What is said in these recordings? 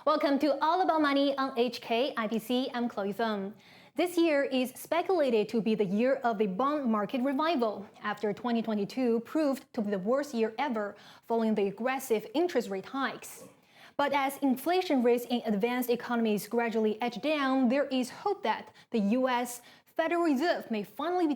Welcome to All About Money on HK IBC. I'm Chloe Feng. This year is speculated to be the year of the bond market revival after 2022 proved to be the worst year ever following the aggressive interest rate hikes. But as inflation rates in advanced economies gradually edge down, there is hope that the U.S. Federal Reserve may finally be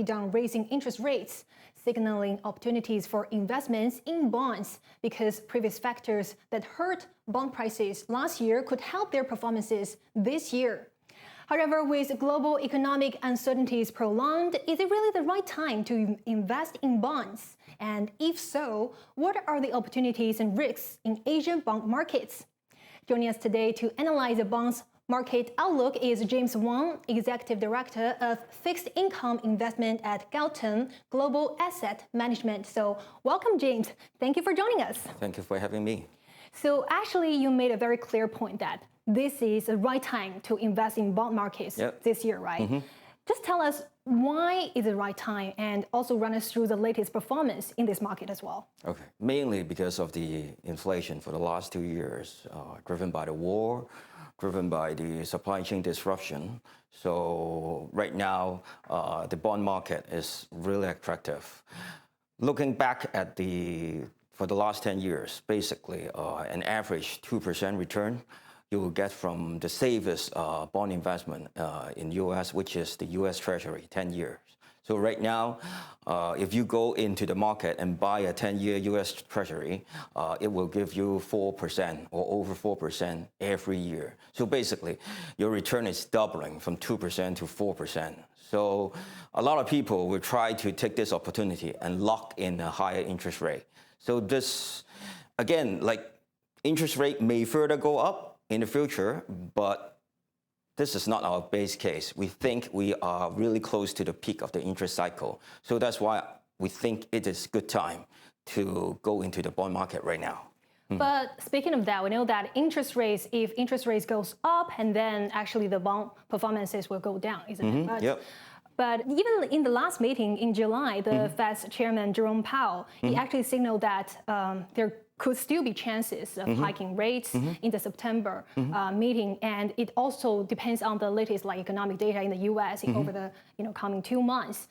done raising interest rates, signaling opportunities for investments in bonds because previous factors that hurt bond prices last year could help their performances this year. However, with global economic uncertainties prolonged, is it really the right time to invest in bonds? And if so, what are the opportunities and risks in Asian bond markets? Joining us today to analyze the bonds market outlook is James Wong, Executive Director of Fixed Income Investment at GaoTeng Global Asset Management. So welcome, James. Thank you for joining us. Thank you for having me. So actually, you made a very clear point that this is the right time to invest in bond markets this year, right? Mm-hmm. Just tell us why is it the right time and also run us through the latest performance in this market as well. Okay, mainly because of the inflation for the last 2 years, driven by the war, driven by the supply chain disruption. So right now, the bond market is really attractive. Looking back at for the last 10 years, basically an average 2% return you will get from the safest bond investment in US, which is the US Treasury, 10 years. So right now, if you go into the market and buy a 10-year US Treasury, it will give you 4% or over 4% every year. So basically, your return is doubling from 2% to 4%. So a lot of people will try to take this opportunity and lock in a higher interest rate. So this, again, like interest rate may further go up in the future, but this is not our base case. We think we are really close to the peak of the interest cycle. So that's why we think it is a good time to go into the bond market right now. But speaking of that, we know that if interest rates goes up, and then actually the bond performances will go down, isn't it? But even in the last meeting in July, the Fed's chairman, Jerome Powell, he actually signaled that there could still be chances of hiking rates in the September meeting, and it also depends on the latest economic data in the U.S. over the coming 2 months.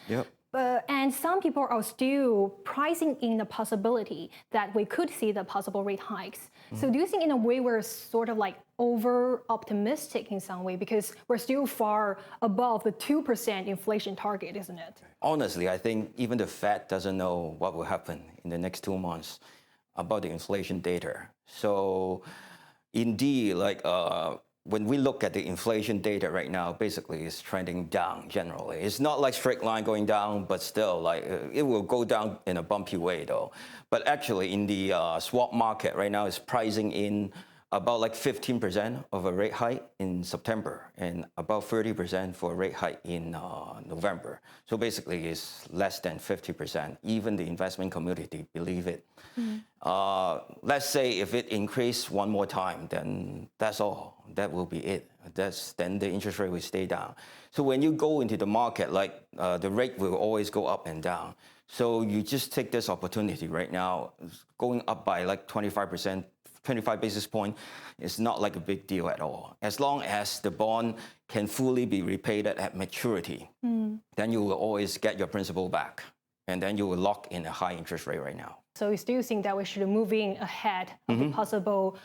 And some people are still pricing in the possibility that we could see the possible rate hikes. So do you think in a way we're sort of over optimistic in some way because we're still far above the 2% inflation target, isn't it? Honestly, I think even the Fed doesn't know what will happen in the next 2 months about the inflation data. So indeed, when we look at the inflation data right now, basically it's trending down generally. It's not like straight line going down, but still it will go down in a bumpy way though. But actually in the swap market right now, it's pricing in about 15% of a rate hike in September and about 30% for a rate hike in November. So basically it's less than 50%. Even the investment community believe it. Let's say if it increased one more time, then that's all. That will be it. Then the interest rate will stay down. So when you go into the market, the rate will always go up and down. So you just take this opportunity right now, going up by 25%, 25 basis points is not a big deal at all. As long as the bond can fully be repaid at maturity, then you will always get your principal back. And then you will lock in a high interest rate right now. So you still think that we should move in ahead of the possible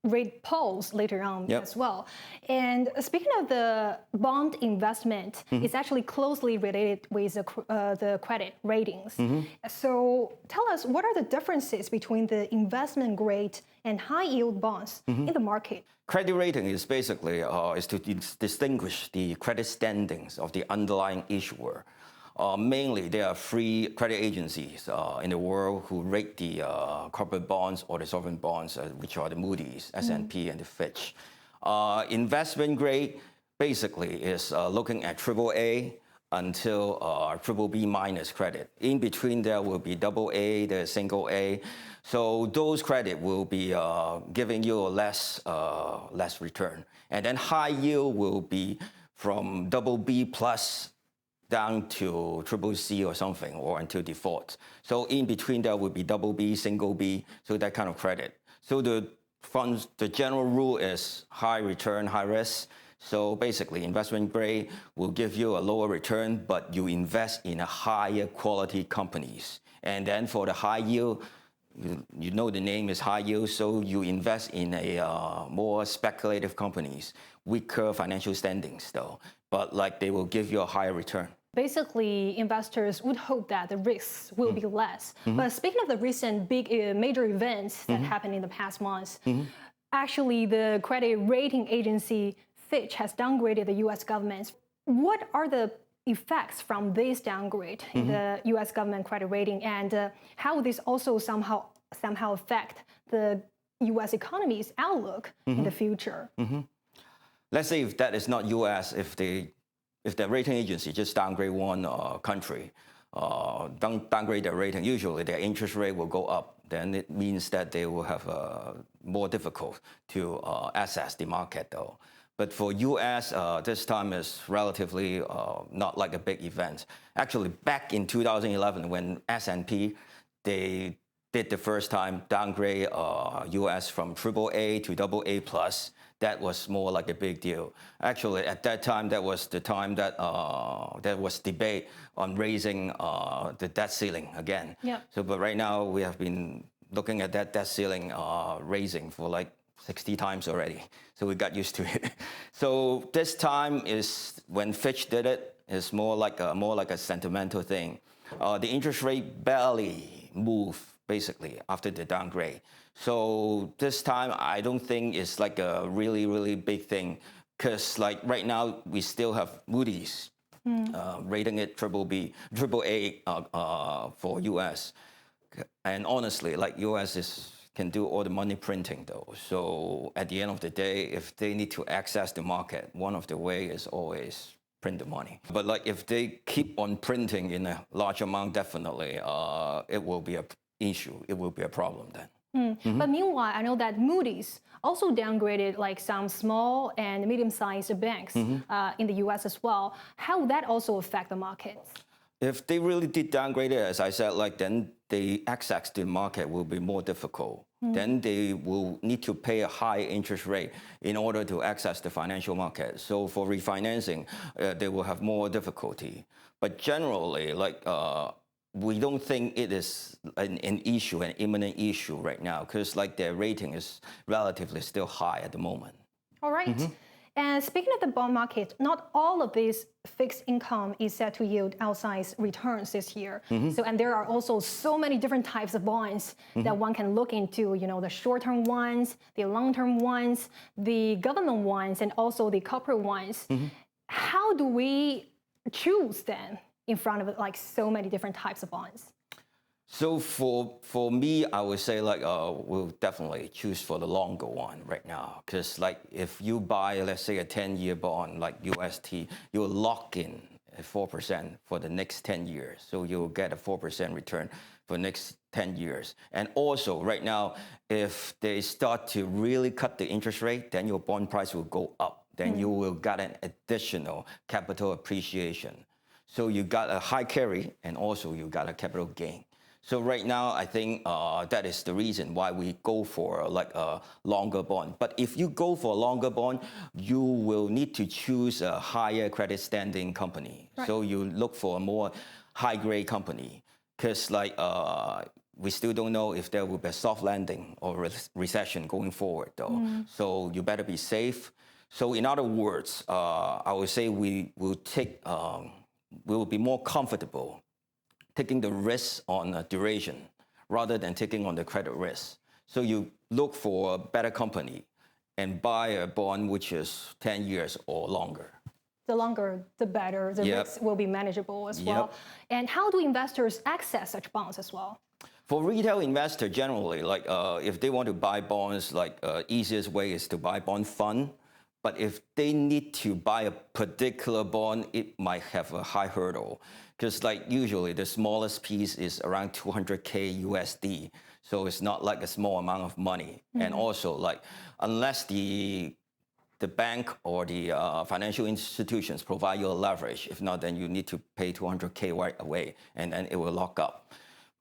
rate pulse later on as well. And speaking of the bond investment, it's actually closely related with the credit ratings. So tell us, what are the differences between the investment grade and high yield bonds in the market? Credit rating is basically is to distinguish the credit standings of the underlying issuer. Mainly, there are 3 credit agencies in the world who rate the corporate bonds or the sovereign bonds, which are the Moody's, S&P, and the Fitch. Investment grade basically is looking at AAA until BBB minus credit. In between there will be AA, the single A. So those credit will be giving you a less return. And then high yield will be from BB plus down to CCC or something, or until default. So in between there will be double B, single B, so that kind of credit. So the funds, the general rule is high return, high risk. So basically, investment grade will give you a lower return, but you invest in a higher quality companies. And then for the high yield, you know the name is high yield, so you invest in a more speculative companies, weaker financial standings though, but like they will give you a higher return. Basically, investors would hope that the risks will be less. But speaking of the recent big major events that happened in the past months, actually the credit rating agency Fitch has downgraded the U.S. government. What are the effects from this downgrade in the U.S. government credit rating, and how will this also somehow affect the U.S. economy's outlook in the future? Let's say if that is not U.S., if the rating agency just downgrade one country, downgrade their rating, usually their interest rate will go up. Then it means that they will have more difficult to access the market though. But for U.S., this time is relatively not like a big event. Actually, back in 2011, when S&P, they did the first time downgrade U.S. from AAA to AA+, that was more like a big deal. Actually, at that time, that was the time that there was debate on raising the debt ceiling again. Yep. So, but right now, we have been looking at that debt ceiling raising for like 60 times already. So we got used to it. So this time is when Fitch did it, is more like a sentimental thing. The interest rate barely moved basically after the downgrade. So this time I don't think it's like a really, really big thing, because like right now we still have Moody's rating it AAA for US. And honestly, like US can do all the money printing though. So at the end of the day, if they need to access the market, one of the ways is always print the money. But like if they keep on printing in a large amount, definitely it will be an issue. It will be a problem then. But meanwhile, I know that Moody's also downgraded like some small and medium-sized banks in the US as well. How would that also affect the markets? If they really did downgrade it, as I said, like then the access to the market will be more difficult. Then they will need to pay a high interest rate in order to access the financial market. So for refinancing, they will have more difficulty. But generally, like we don't think it is an issue, an imminent issue right now, because like their rating is relatively still high at the moment. All right. And speaking of the bond market, not all of this fixed income is set to yield outsized returns this year. So, and there are also so many different types of bonds that one can look into, you know, the short-term ones, the long-term ones, the government ones, and also the corporate ones. How do we choose then in front of like so many different types of bonds? So for me, I would say like we'll definitely choose for the longer one right now, because like if you buy, let's say, a 10-year bond like UST, you'll lock in at 4% for the next 10 years. So you'll get a 4% return for the next 10 years. And also right now, if they start to really cut the interest rate, then your bond price will go up. Then you will get an additional capital appreciation. So you got a high carry and also you got a capital gain. So right now, I think that is the reason why we go for like a longer bond. But if you go for a longer bond, you will need to choose a higher credit standing company. Right. So you look for a more high-grade company, because like we still don't know if there will be a soft landing or recession going forward, though. So you better be safe. So in other words, I would say we will be more comfortable taking the risk on duration rather than taking on the credit risk. So you look for a better company and buy a bond which is 10 years or longer. The longer, the better. The risk will be manageable as well. And how do investors access such bonds as well? For retail investor, generally, like if they want to buy bonds, like easiest way is to buy bond fund. But if they need to buy a particular bond, it might have a high hurdle. Because like usually the smallest piece is around 200K USD. So it's not like a small amount of money. And also like unless the bank or the financial institutions provide you a leverage, if not, then you need to pay 200K right away and then it will lock up.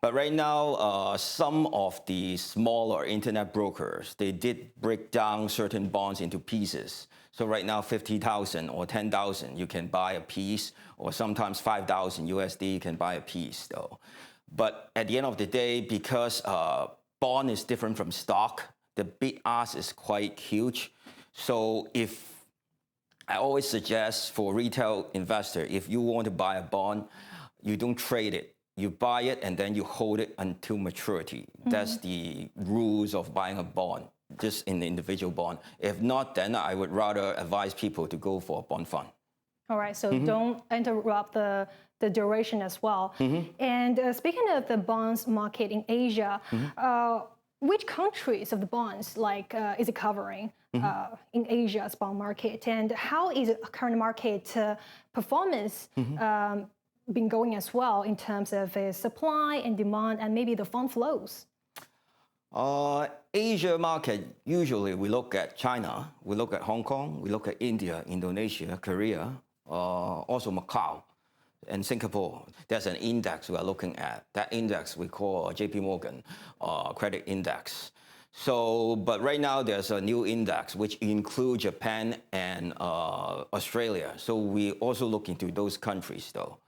But right now, some of the smaller internet brokers, they did break down certain bonds into pieces. So right now, 50,000 or 10,000, you can buy a piece, or sometimes 5,000 USD, you can buy a piece though. But at the end of the day, because bond is different from stock, the bid ask is quite huge. So I always suggest for retail investor, if you want to buy a bond, you don't trade it. You buy it and then you hold it until maturity. That's the rules of buying a bond, just in the individual bond. If not, then I would rather advise people to go for a bond fund. All right, so don't interrupt the duration as well. And speaking of the bonds market in Asia, which countries of the bonds is it covering in Asia's bond market? And how is the current market performance been going as well in terms of supply and demand and maybe the fund flows? Asia market, usually we look at China, we look at Hong Kong, we look at India, Indonesia, Korea, also Macau and Singapore. There's an index we are looking at. That index we call JP Morgan Credit Index. So, but right now there's a new index which includes Japan and Australia. So we also look into those countries though.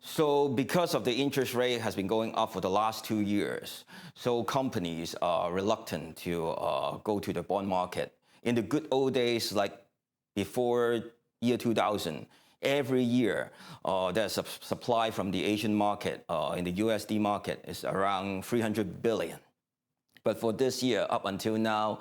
So because of the interest rate has been going up for the last 2 years, so companies are reluctant to go to the bond market. In the good old days, like before year 2000, every year there's a supply from the Asian market, in the USD market is around 300 billion. But for this year, up until now,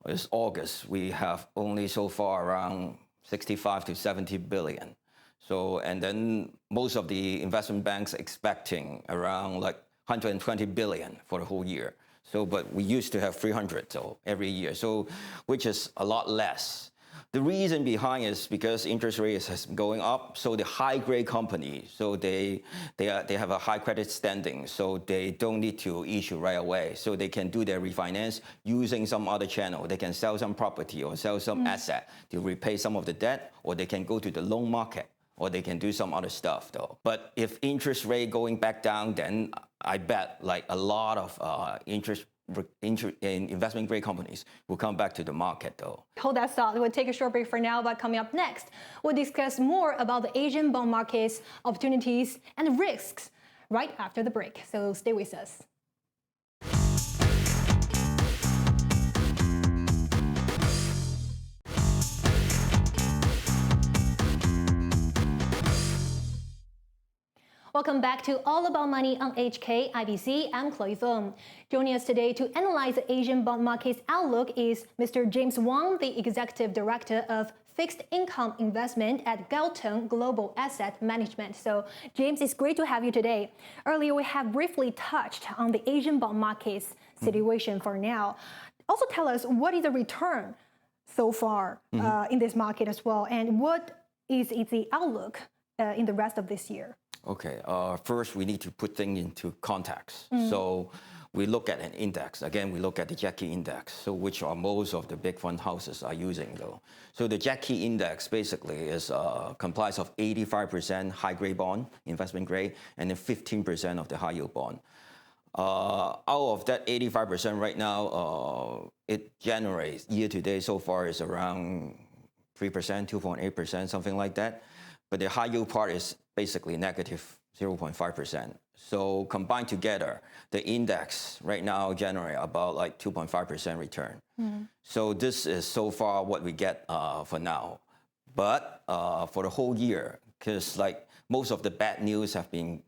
it's August, we have only so far around 65 to 70 billion. So, and then most of the investment banks expecting around like 120 billion for the whole year. So, but we used to have 300 so every year, so which is a lot less. The reason behind is because interest rates has been going up. So the high grade companies, so they have a high credit standing, so they don't need to issue right away. So they can do their refinance using some other channel. They can sell some property or sell some asset to repay some of the debt, or they can go to the loan market, or they can do some other stuff though. But if interest rate going back down, then I bet like a lot of investment grade companies will come back to the market though. Hold that thought. We'll take a short break for now, but coming up next, we'll discuss more about the Asian bond markets, opportunities, and risks right after the break. So stay with us. Welcome back to All About Money on HK IBC. I'm Chloe Thom. Joining us today to analyze the Asian bond market's outlook is Mr. James Wong, the Executive Director of Fixed Income Investment at GaoTeng Global Asset Management. So, James, it's great to have you today. Earlier, we have briefly touched on the Asian bond market's situation for now. Also, tell us what is the return so far in this market as well, and what is the outlook in the rest of this year? Okay, first we need to put things into context. So we look at an index. Again, we look at the Jackie index, so which are most of the big fund houses are using though. So the Jackie index basically is comprised of 85% high grade bond, investment grade, and then 15% of the high yield bond. Out of that 85% right now, it generates year to date so far is around 3%, 2.8%, something like that. But the high yield part is basically negative 0.5%. So combined together, the index right now generate about like 2.5% return. So this is so far what we get for now. But for the whole year, because like most of the bad news have been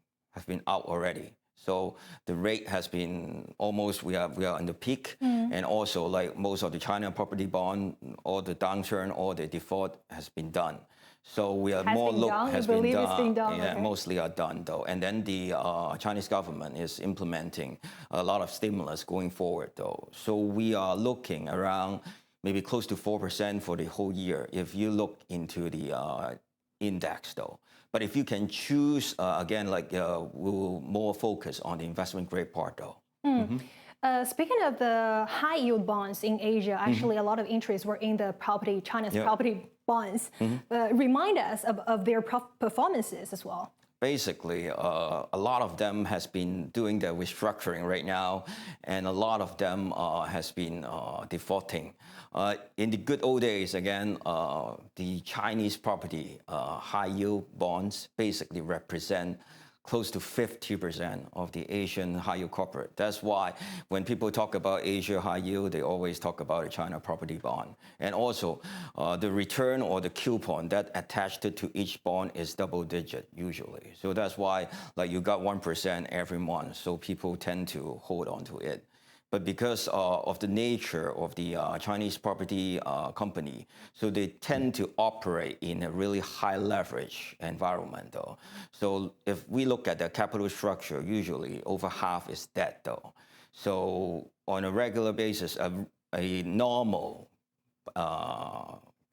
out already. So the rate has been almost, we are on the peak, and also like most of the China property bond, all the downturn, all the default has been done. So we are has been done. Yeah, okay. Mostly are done though. And then the Chinese government is implementing a lot of stimulus going forward though. So we are looking around maybe close to 4% for the whole year if you look into the index though. But if you can choose, again, like we'll more focus on the investment grade part though. Speaking of the high yield bonds in Asia, actually a lot of interest were in the China's property bonds. Remind us of their performances as well. basically, a lot of them has been doing their restructuring right now, and a lot of them has been defaulting. In the good old days, again, the Chinese property high yield bonds basically represent close to 50% of the Asian high yield corporate. That's why when people talk about Asia high yield, they always talk about a China property bond. And also, the return or the coupon that attached to each bond is double digit usually. So that's why like you got 1% every month. So people tend to hold on to it. But because of the nature of the Chinese property company, so they tend to operate in a really high leverage environment though. So if we look at the capital structure, usually over half is debt though. So on a regular basis, a normal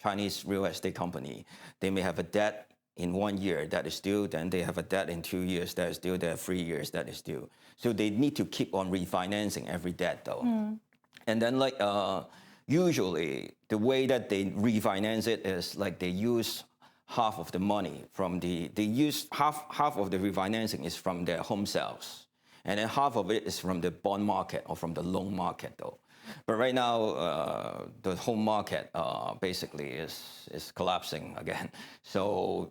Chinese real estate company, they may have a debt in 1 year that is due, then they have a debt in 2 years that is due, they have 3 years that is due. So they need to keep on refinancing every debt though. And then like usually the way that they refinance it is like they use half of the money from half of the refinancing is from their home sales. And then half of it is from the bond market or from the loan market though. But right now, the home market basically is collapsing again. So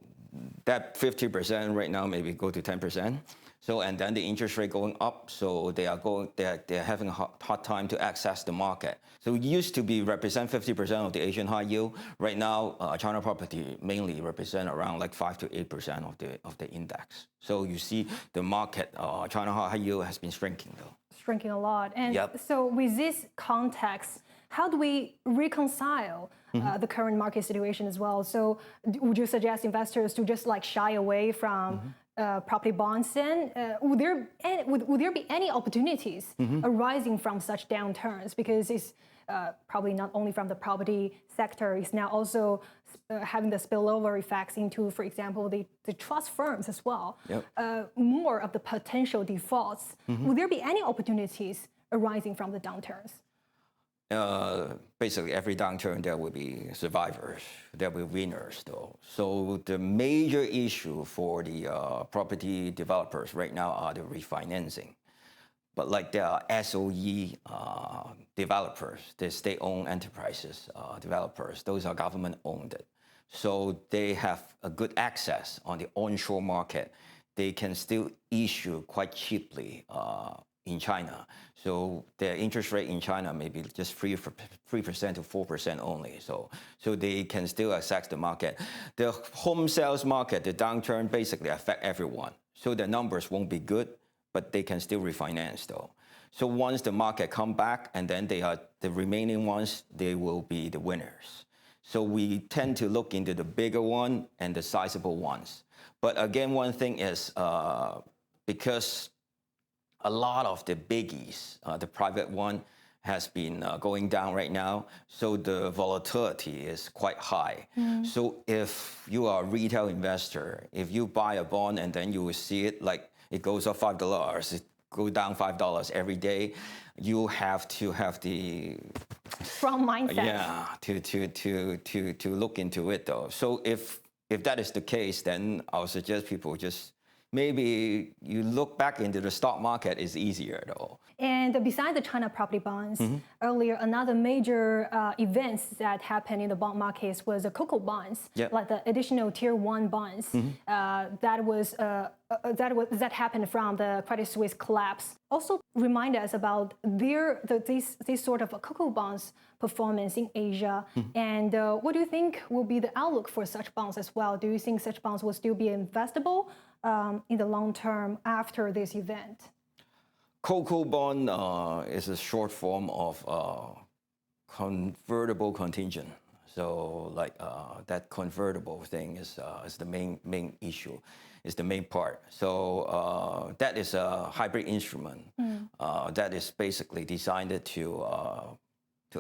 that 50% right now maybe go to 10%. So and then the interest rate going up, so they're having a hard time to access the market. So it used to be represent 50% of the Asian high yield. Right now, China property mainly represent around like 5 to 8% of the index. So you see the market, China high yield has been shrinking though. Shrinking a lot. And Yep. so with this context, how do we reconcile the current market situation as well? So would you suggest investors to just like shy away from property bonds then? Would there be any opportunities arising from such downturns? Because it's probably not only from the property sector, it's now also having the spillover effects into, for example, the trust firms as well. Yep. More of the potential defaults. Would there be any opportunities arising from the downturns? Basically, every downturn there will be survivors, there will be winners though. So the major issue for the property developers right now are the refinancing. But like the SOE developers, the state-owned enterprises developers, those are government-owned. So they have a good access on the onshore market. They can still issue quite cheaply in China. So the interest rate in China may be just 3% to 4% only. So they can still access the market. The home sales market, the downturn basically affect everyone. So the numbers won't be good, but they can still refinance though. So once the market come back, and then they are the remaining ones, they will be the winners. So we tend to look into the bigger one and the sizable ones. But again, one thing is because a lot of the biggies, the private one, has been going down right now. So the volatility is quite high. So if you are a retail investor, if you buy a bond and then you will see it like it goes up $5, it goes down $5 every day, you have to have the Strong mindset. Yeah, to look into it though. So if that is the case, then I would suggest people just maybe you look back into the stock market is easier though. And besides the China property bonds, earlier another major events that happened in the bond markets was the cocoa bonds, Yep. like the additional tier 1 bonds that happened from the Credit Suisse collapse. Also remind us about this sort of cocoa bonds performance in Asia, and what do you think will be the outlook for such bonds as well? Do you think such bonds will still be investable in the long term after this event? Cocoa bond is a short form of convertible contingent. So like that convertible thing is the main issue, is the main part. So that is a hybrid instrument that is basically designed to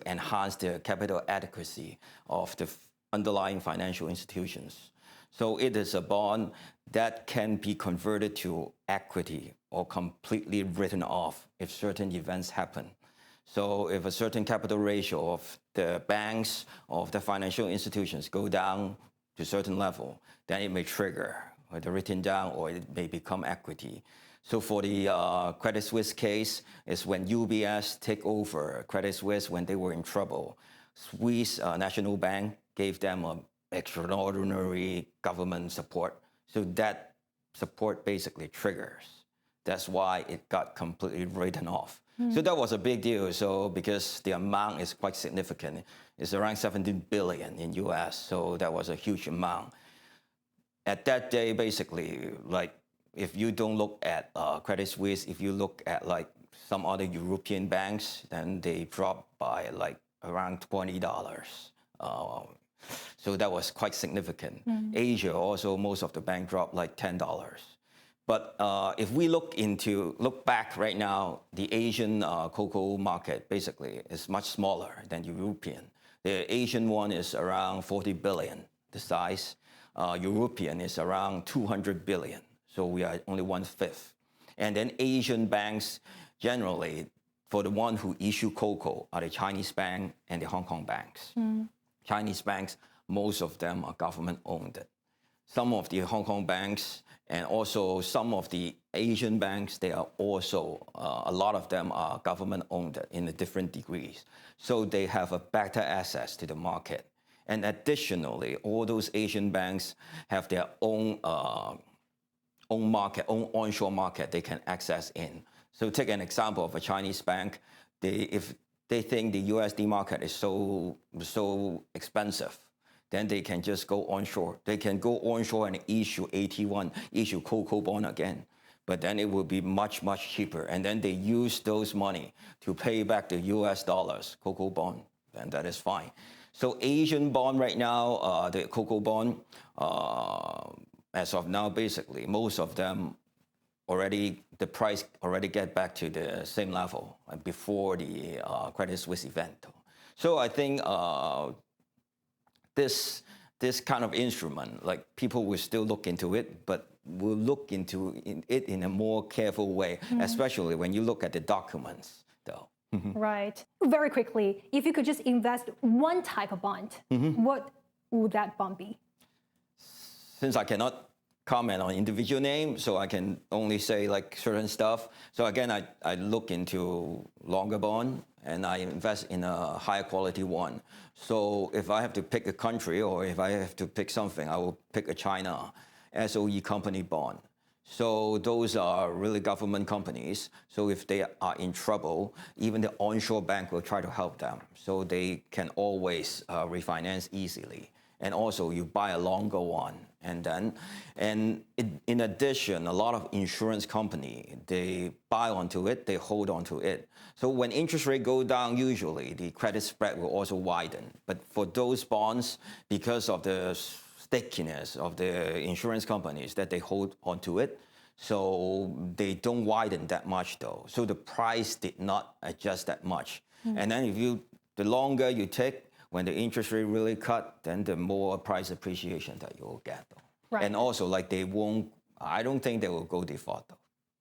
enhance the capital adequacy of the underlying financial institutions. So it is a bond that can be converted to equity or completely written off if certain events happen. So if a certain capital ratio of the banks, of the financial institutions go down to a certain level, then it may trigger whether written down or it may become equity. So for the Credit Suisse case, is when UBS take over Credit Suisse when they were in trouble. Swiss National Bank gave them extraordinary government support. So that support basically triggers. That's why it got completely written off. So that was a big deal. So because the amount is quite significant, it's around 17 billion in US. So that was a huge amount. At that day, basically, like if you don't look at Credit Suisse, if you look at like some other European banks, then they dropped by like around $20. So that was quite significant. Asia also, most of the bank dropped like $10. But if we look back right now, the Asian cocoa market basically is much smaller than the European. The Asian one is around 40 billion, the size. European is around 200 billion. So we are only 1/5. And then Asian banks, generally, for the one who issue cocoa are the Chinese bank and the Hong Kong banks. Chinese banks, most of them are government owned. Some of the Hong Kong banks and also some of the Asian banks, they are also, a lot of them are government owned in different degrees. So they have a better access to the market. And additionally, all those Asian banks have their own market, own onshore market they can access in. So take an example of a Chinese bank. If they think the USD market is so expensive, then they can just go onshore. They can go onshore and issue AT1, issue cocoa bond again. But then it will be much, much cheaper. And then they use those money to pay back the US dollars, cocoa bond, and that is fine. So Asian bond right now, the cocoa bond, as of now, basically, most of them the price already get back to the same level before the Credit Suisse event. So I think this kind of instrument, like people will still look into it, but will look into it in a more careful way, especially when you look at the documents, though. Right. Very quickly, if you could just invest one type of bond, what would that bond be? Since I cannot comment on individual names, so I can only say like certain stuff. So again, I look into longer bond and I invest in a higher quality one. So if I have to pick a country or if I have to pick something, I will pick a China SOE company bond. So those are really government companies. So if they are in trouble, even the onshore bank will try to help them. So they can always refinance easily. And also you buy a longer one. And in addition, a lot of insurance company, they buy onto it, they hold onto it. So when interest rate go down, usually the credit spread will also widen. But for those bonds, because of the stickiness of the insurance companies that they hold onto it, so they don't widen that much though. So the price did not adjust that much. And then the longer you take, when the interest rate really cut, then the more price appreciation that you will get. Right. And also, like I don't think they will go default though.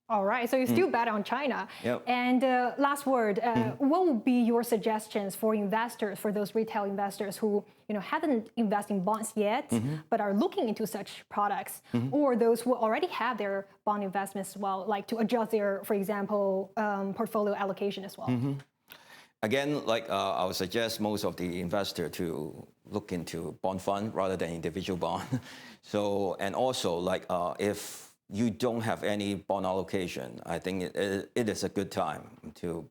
All right, so you still bet on China. Yep. And last word, what would be your suggestions for investors, for those retail investors who haven't invested in bonds yet, but are looking into such products, or those who already have their bond investments as well, like to adjust their, for example, portfolio allocation as well? Again, like I would suggest most of the investor to look into bond fund rather than individual bond. So, and also like if you don't have any bond allocation, I think it is a good time to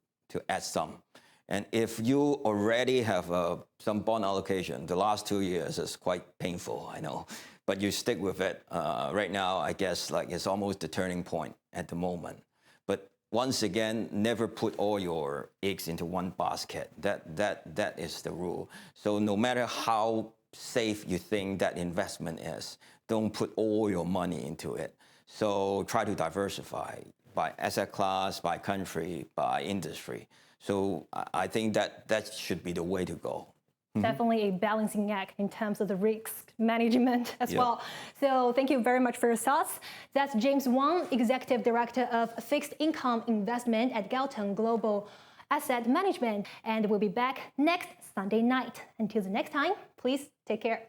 add some. And if you already have some bond allocation, the last 2 years is quite painful, I know, but you stick with it. Right now, I guess like it's almost the turning point at the moment. But once again, never put all your eggs into one basket. That is the rule. So no matter how safe you think that investment is, don't put all your money into it. So try to diversify by asset class, by country, by industry. So I think that should be the way to go. Definitely a balancing act in terms of the risk management as well. So thank you very much for your thoughts. That's James Wong, Executive Director of Fixed Income Investment at GaoTeng Global Asset Management. And we'll be back next Sunday night. Until the next time, please take care.